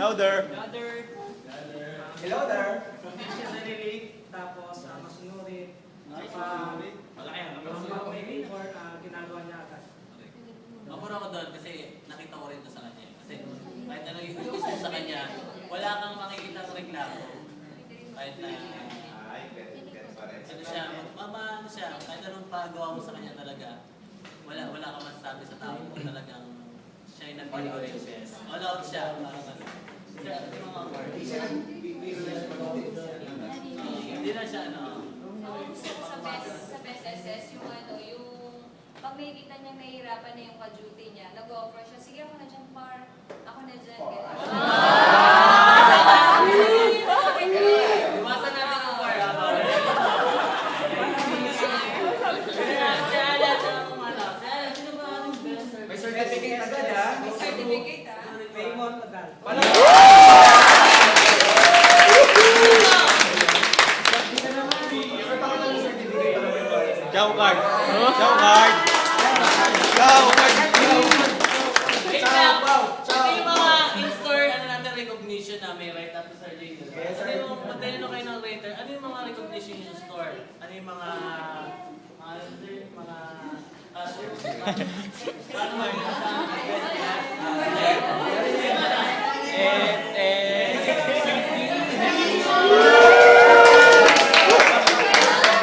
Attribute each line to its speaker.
Speaker 1: Louder.
Speaker 2: Hello there.
Speaker 3: Hindi siya nalilate, tapos masunurin. Malaki yan. Ang may labor, ginagawa niya agad.
Speaker 4: Mapura ko doon kasi nakita ko rin ito sa kanya. Kasi kahit ano yung gusto sa kanya, wala kang makikita ng reklamo. Kahit na, ano siya, ano siya, kahit anong pagawa mo sa kanya talaga, wala ka masasabi sa tao mo talagang siya yung nag-prioritize. All out siya, parang ano. Hindi na siya, ano.
Speaker 5: Gusto ko sa best SS, yung ano, yung pag may kita niya mahirapan na yung ka-duty niya, nag-offer siya, sige ako na dyan, par. Ako na dyan.
Speaker 4: Iwasan natin ang par.
Speaker 2: May certificate agad ha.
Speaker 5: May certificate ah.
Speaker 3: Raymond Magal.
Speaker 1: Ciao card. Ciao card. Ciao card.
Speaker 4: Ito yung mga in-store ano natin recognition na may right up to Sir Lino. Ano yung magdalino kayo ng rater? Ano yung mga recognition yung store? Ano yung mga paano